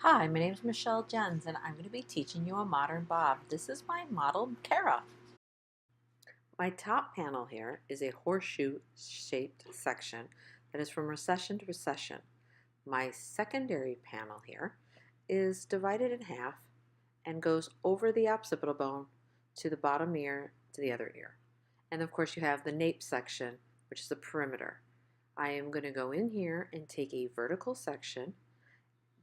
Hi, my name is Michelle Jens and I'm going to be teaching you a modern bob. This is my model Kara. My top panel here is a horseshoe shaped section that is from recession to recession. My secondary panel here is divided in half and goes over the occipital bone to the bottom ear to the other ear. And of course you have the nape section, which is the perimeter. I am going to go in here and take a vertical section,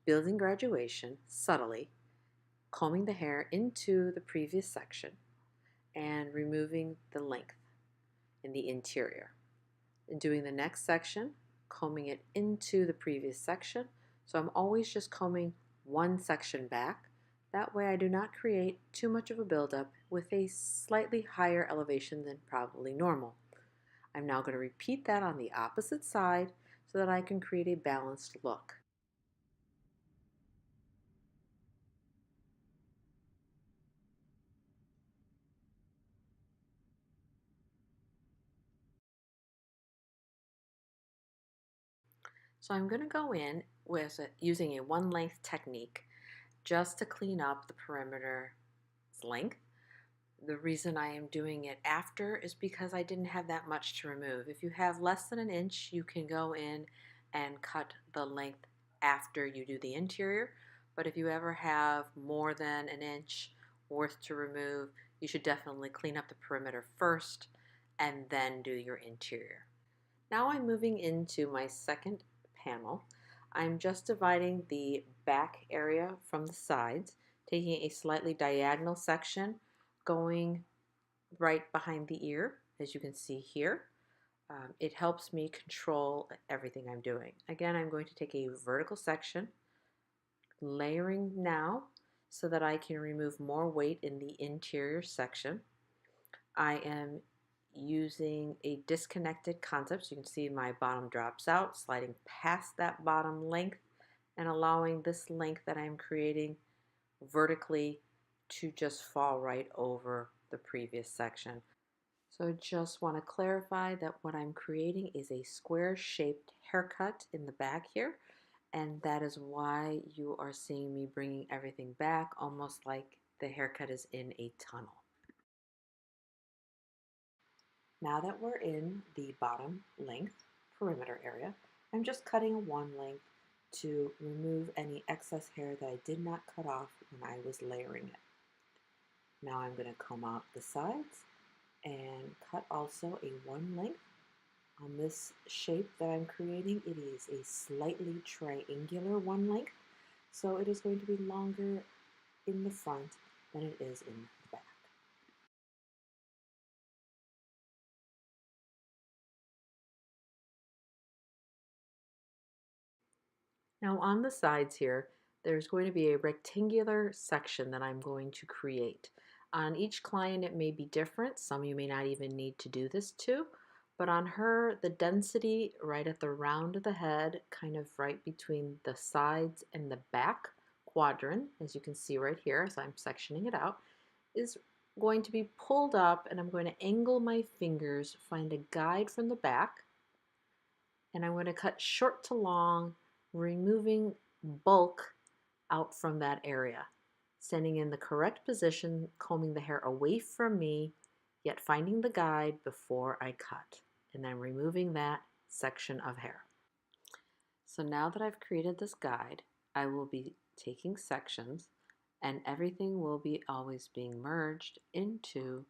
building graduation subtly, combing the hair into the previous section and removing the length in the interior. And doing the next section, combing it into the previous section. So I'm always just combing one section back. That way I do not create too much of a buildup with a slightly higher elevation than probably normal. I'm now going to repeat that on the opposite side so that I can create a balanced look. So I'm going to go in with using a one length technique just to clean up the perimeter's length. The reason I am doing it after is because I didn't have that much to remove. If you have less than an inch, you can go in and cut the length after you do the interior. But if you ever have more than an inch worth to remove, you should definitely clean up the perimeter first and then do your interior. Now I'm moving into my second panel. I'm just dividing the back area from the sides, taking a slightly diagonal section, going right behind the ear, as you can see here. It helps me control everything I'm doing. Again, I'm going to take a vertical section, layering now so that I can remove more weight in the interior section. I am using a disconnected concept. So you can see my bottom drops out, sliding past that bottom length and allowing this length that I'm creating vertically to just fall right over the previous section. So I just want to clarify that what I'm creating is a square shaped haircut in the back here, and that is why you are seeing me bringing everything back almost like the haircut is in a tunnel. Now that we're in the bottom length perimeter area, I'm just cutting a one length to remove any excess hair that I did not cut off when I was layering it. Now I'm going to comb out the sides and cut also a one length. On this shape that I'm creating, it is a slightly triangular one length, so it is going to be longer in the front than it is in the back. Now on the sides here, there's going to be a rectangular section that I'm going to create. On each client it may be different, some you may not even need to do this to, but on her the density right at the round of the head, kind of right between the sides and the back quadrant, as you can see right here as I'm sectioning it out, is going to be pulled up, and I'm going to angle my fingers, find a guide from the back, and I'm going to cut short to long, removing bulk out from that area, standing in the correct position, combing the hair away from me, yet finding the guide before I cut, and then removing that section of hair. So now that I've created this guide, I will be taking sections and everything will be always being merged into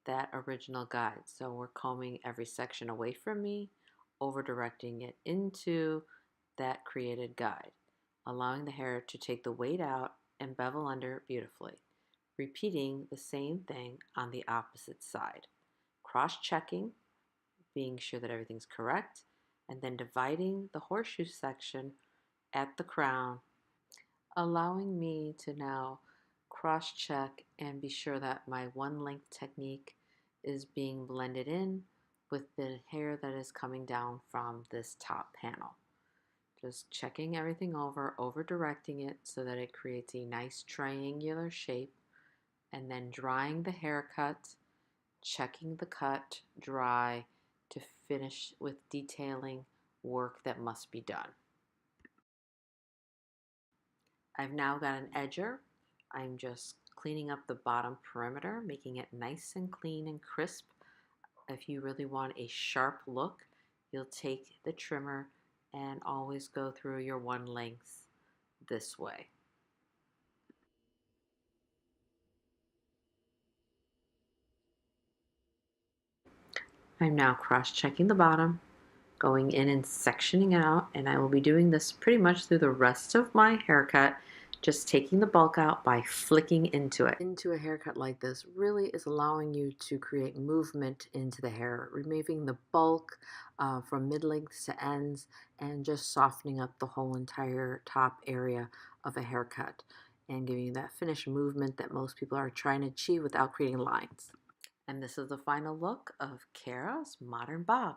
that original guide. So we're combing every section away from me, over directing it into that created guide, allowing the hair to take the weight out and bevel under beautifully. Repeating the same thing on the opposite side. Cross-checking, being sure that everything's correct, and then dividing the horseshoe section at the crown, allowing me to now cross-check and be sure that my one length technique is being blended in with the hair that is coming down from this top panel. Just checking everything over directing it so that it creates a nice triangular shape, and then drying the haircut, checking the cut dry to finish with detailing work that must be done. I've now got an edger. I'm just cleaning up the bottom perimeter, making it nice and clean and crisp. If you really want a sharp look, you'll take the trimmer and always go through your one length this way. I'm now cross-checking the bottom, going in and sectioning out, and I will be doing this pretty much through the rest of my haircut, just taking the bulk out by flicking into it. Into a haircut like this really is allowing you to create movement into the hair, removing the bulk from mid-lengths to ends, and just softening up the whole entire top area of a haircut and giving you that finished movement that most people are trying to achieve without creating lines. And this is the final look of Kara's Modern Bob.